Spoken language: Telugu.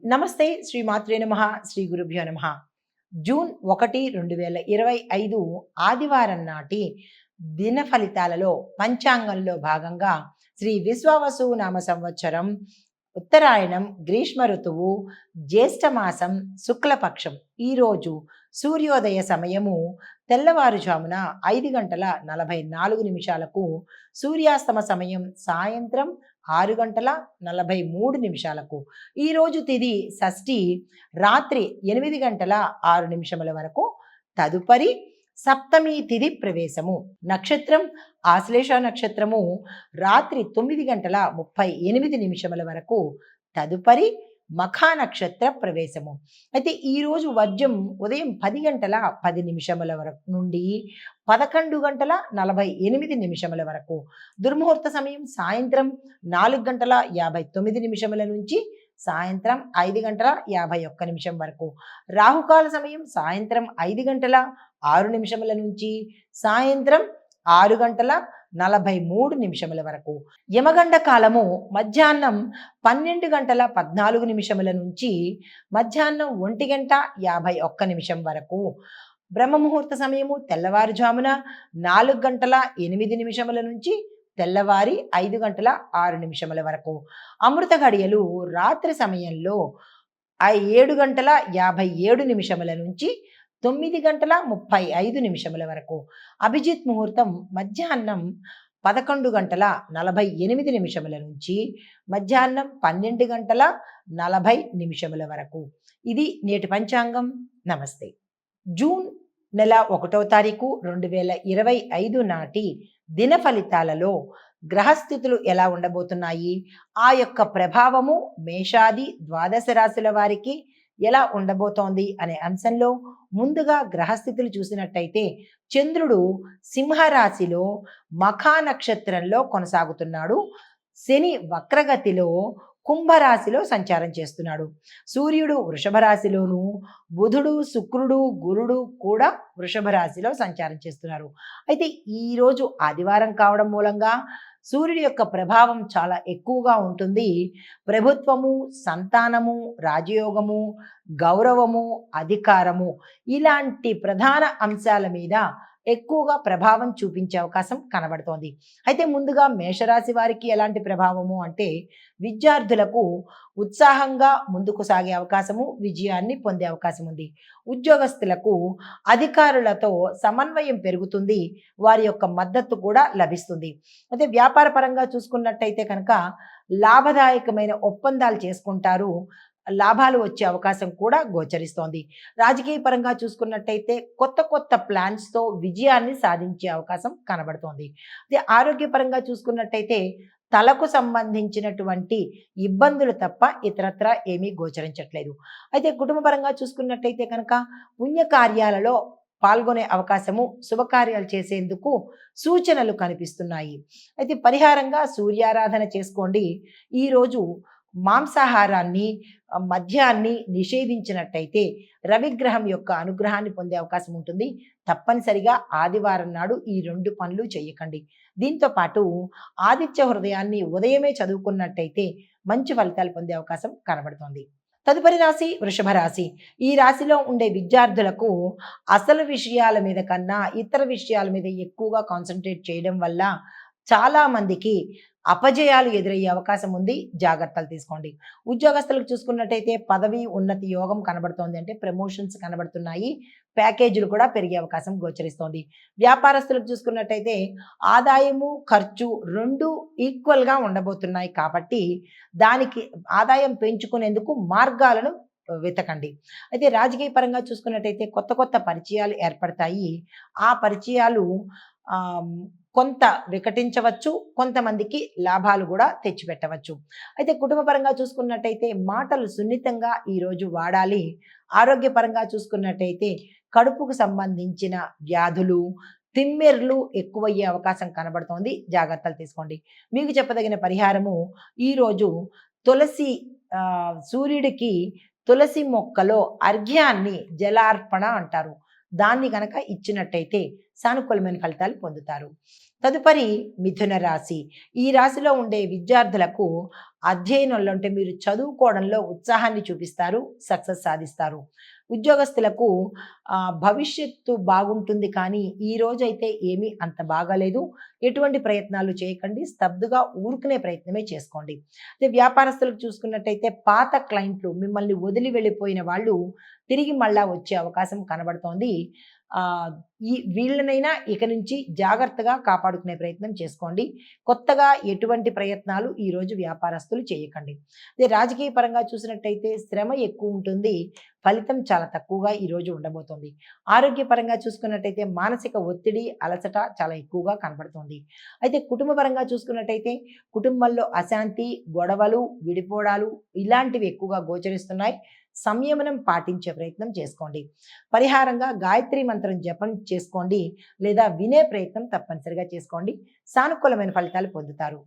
నమస్తే శ్రీ మాత్రే నమః శ్రీ గురుభ్యో నమః. జూన్ 1, 2025 ఆదివారం నాటి దిన ఫలితాలలో పంచాంగంలో భాగంగా శ్రీ విశ్వావసు నామ సంవత్సరం ఉత్తరాయణం గ్రీష్మ ఋతువు జ్యేష్ఠ మాసం శుక్లపక్షం. ఈరోజు సూర్యోదయ సమయము తెల్లవారుజామున 5 గంటల 44 నిమిషాలకు, సూర్యాస్తమ సమయం సాయంత్రం 6 గంటల 43 నిమిషాలకు. ఈరోజు తిథి షష్ఠి రాత్రి 8 గంటల 6 నిమిషముల వరకు. తదుపరి సప్తమి తిథి ప్రవేశము. నక్షత్రం ఆశ్లేష నక్షత్రము రాత్రి 9 గంటల 38 నిమిషముల వరకు. తదుపరి మఖా నక్షత్ర ప్రవేశము. అయితే ఈరోజు వర్జం ఉదయం 10 గంటల 10 నిమిషముల వరకు నుండి 11 గంటల 48 నిమిషముల వరకు. దుర్ముహూర్త సమయం సాయంత్రం 4 గంటల 59 నిమిషముల నుంచి సాయంత్రం 5 గంటల 51 నిమిషం వరకు. రాహుకాల సమయం సాయంత్రం 5 గంటల 6 నిమిషముల నుంచి సాయంత్రం 6 గంటల 43 నిమిషముల వరకు. యమగండ కాలము మధ్యాహ్నం 12 గంటల 14 నిమిషముల నుంచి మధ్యాహ్నం 1 గంట 51 నిమిషం వరకు. బ్రహ్మముహూర్త సమయము తెల్లవారుజామున 4 గంటల 8 నిమిషముల నుంచి తెల్లవారి 5 గంటల 6 నిమిషముల వరకు. అమృత ఘడియలు రాత్రి సమయంలో 7 గంటల 57 నిమిషముల నుంచి 9 గంటల 35 నిమిషముల వరకు. అభిజిత్ ముహూర్తం మధ్యాహ్నం 11 గంటల 48 నిమిషముల నుంచి మధ్యాహ్నం 12 గంటల 40 నిమిషముల వరకు. ఇది నేటి పంచాంగం. నమస్తే. జూన్ నెల 1వ తారీఖు 2025 నాటి దిన ఫలితాలలో గ్రహస్థితులు ఎలా ఉండబోతున్నాయి, ఆ యొక్క ప్రభావము మేషాది ద్వాదశ రాశుల వారికి ఎలా ఉండబోతోంది అనే అంశంలో ముందుగా గ్రహస్థితులు చూసినట్టయితే చంద్రుడు సింహరాశిలో మఖా నక్షత్రంలో కొనసాగుతున్నాడు. శని వక్రగతిలో కుంభరాశిలో సంచారం చేస్తున్నాడు. సూర్యుడు వృషభ రాశిలోను, బుధుడు శుక్రుడు గురుడు కూడా వృషభ రాశిలో సంచారం చేస్తున్నారు. అయితే ఈరోజు ఆదివారం కావడం మూలంగా సూర్యుడి యొక్క ప్రభావం చాలా ఎక్కువగా ఉంటుంది. ప్రభుత్వము, సంతానము, రాజయోగము, గౌరవము, అధికారము ఇలాంటి ప్రధాన అంశాల మీద ఎక్కువగా ప్రభావం చూపించే అవకాశం కనబడుతోంది. అయితే ముందుగా మేషరాశి వారికి ఎలాంటి ప్రభావము అంటే విద్యార్థులకు ఉత్సాహంగా ముందుకు సాగే అవకాశము, విజయాన్ని పొందే అవకాశం ఉంది. ఉద్యోగస్తులకు అధికారులతో సమన్వయం పెరుగుతుంది, వారి యొక్క మద్దతు కూడా లభిస్తుంది. అయితే వ్యాపార పరంగా చూసుకున్నట్టయితే కనుక లాభదాయకమైన ఒప్పందాలు చేసుకుంటారు, లాభాలు వచ్చే అవకాశం కూడా గోచరిస్తోంది. రాజకీయ పరంగా చూసుకున్నట్టయితే కొత్త కొత్త ప్లాన్స్తో విజయాన్ని సాధించే అవకాశం కనబడుతోంది. అదే ఆరోగ్యపరంగా చూసుకున్నట్టయితే తలకు సంబంధించినటువంటి ఇబ్బందులు తప్ప ఇతరత్రా ఏమీ గోచరించట్లేదు. అయితే కుటుంబ పరంగా చూసుకున్నట్టయితే కనుక పుణ్యకార్యాలలో పాల్గొనే అవకాశము, శుభకార్యాలు చేసేందుకు సూచనలు కనిపిస్తున్నాయి. అయితే పరిహారంగా సూర్యారాధన చేసుకోండి. ఈరోజు మాంసాహారాన్ని, మద్యాన్ని నిషేధించినట్టయితే రవిగ్రహం యొక్క అనుగ్రహాన్ని పొందే అవకాశం ఉంటుంది. తప్పనిసరిగా ఆదివారం నాడు ఈ 2 పనులు చేయకండి. దీంతో పాటు ఆదిత్య హృదయాన్ని ఉదయమే చదువుకున్నట్టయితే మంచి ఫలితాలు పొందే అవకాశం కనబడుతోంది. తదుపరి రాశి వృషభ రాశి. ఈ రాశిలో ఉండే విద్యార్థులకు అసలు విషయాల మీద కన్నా ఇతర విషయాల మీద ఎక్కువగా కాన్సన్ట్రేట్ చేయడం వల్ల చాలా మందికి అపజయాలు ఎదురయ్యే అవకాశం ఉంది. జాగ్రత్తలు తీసుకోండి. ఉద్యోగస్తులకు చూసుకున్నట్టయితే పదవి ఉన్నతి యోగం కనబడుతోంది, అంటే ప్రమోషన్స్ కనబడుతున్నాయి, ప్యాకేజీలు కూడా పెరిగే అవకాశం గోచరిస్తోంది. వ్యాపారస్తులకు చూసుకున్నట్టయితే ఆదాయము ఖర్చు 2 ఈక్వల్గా ఉండబోతున్నాయి కాబట్టి దానికి ఆదాయం పెంచుకునేందుకు మార్గాలను వెతకండి. అయితే రాజకీయ పరంగా చూసుకున్నట్టయితే కొత్త కొత్త పరిచయాలు ఏర్పడతాయి. ఆ పరిచయాలు కొంత వికటించవచ్చు, కొంతమందికి లాభాలు కూడా తెచ్చిపెట్టవచ్చు. అయితే కుటుంబ పరంగా చూసుకున్నట్టయితే మాటలు సున్నితంగా ఈరోజు వాడాలి. ఆరోగ్యపరంగా చూసుకున్నట్టయితే కడుపుకు సంబంధించిన వ్యాధులు, తిమ్మెర్లు ఎక్కువయ్యే అవకాశం కనబడుతోంది. జాగ్రత్తలు తీసుకోండి. మీకు చెప్పదగిన పరిహారము ఈరోజు తులసి సూర్యుడికి తులసి మొక్కలో అర్ఘ్యాన్ని జలార్పణ అంటారు, దాన్ని గనక ఇచ్చినట్టయితే సానుకూలమైన ఫలితాలు పొందుతారు. తదుపరి మిథున రాశి. ఈ రాశిలో ఉండే విద్యార్థులకు అధ్యయనంలో అంటే మీరు చదువుకోవడంలో ఉత్సాహాన్ని చూపిస్తారు, సక్సెస్ సాధిస్తారు. ఉద్యోగస్తులకు భవిష్యత్తు బాగుంటుంది కానీ ఈ రోజైతే ఏమీ అంత బాగాలేదు. ఎటువంటి ప్రయత్నాలు చేయకండి. స్తబ్దుగా ఊరుకునే ప్రయత్నమే చేసుకోండి. అదే వ్యాపారస్తులకు చూసుకున్నట్టయితే పాత క్లయింట్లు మిమ్మల్ని వదిలి వెళ్ళిపోయిన వాళ్ళు తిరిగి మళ్ళా వచ్చే అవకాశం కనబడుతోంది. వీళ్ళనైనా ఇక నుంచి జాగ్రత్తగా కాపాడుకునే ప్రయత్నం చేసుకోండి. కొత్తగా ఎటువంటి ప్రయత్నాలు ఈరోజు వ్యాపారస్తులు చేయకండి. అదే రాజకీయ పరంగా చూసినట్టయితే శ్రమ ఎక్కువ ఉంటుంది. ఫలితం చాలా తక్కువగా ఈరోజు ఉండబోతోంది. ఆరోగ్యపరంగా చూసుకున్నట్టయితే మానసిక ఒత్తిడి, అలసట చాలా ఎక్కువగా కనబడుతోంది. అయితే కుటుంబ పరంగా చూసుకున్నట్టయితే కుటుంబంలో అశాంతి, గొడవలు, విడిపోవడాలు ఇలాంటివి ఎక్కువగా గోచరిస్తున్నాయి. సంయమనం పాటించే ప్రయత్నం చేసుకోండి. పరిహారంగా గాయత్రి మంత్రం జపం చేసుకోండి లేదా వినే ప్రయత్నం తప్పనిసరిగా చేసుకోండి. సానుకూలమైన ఫలితాలు పొందుతారు.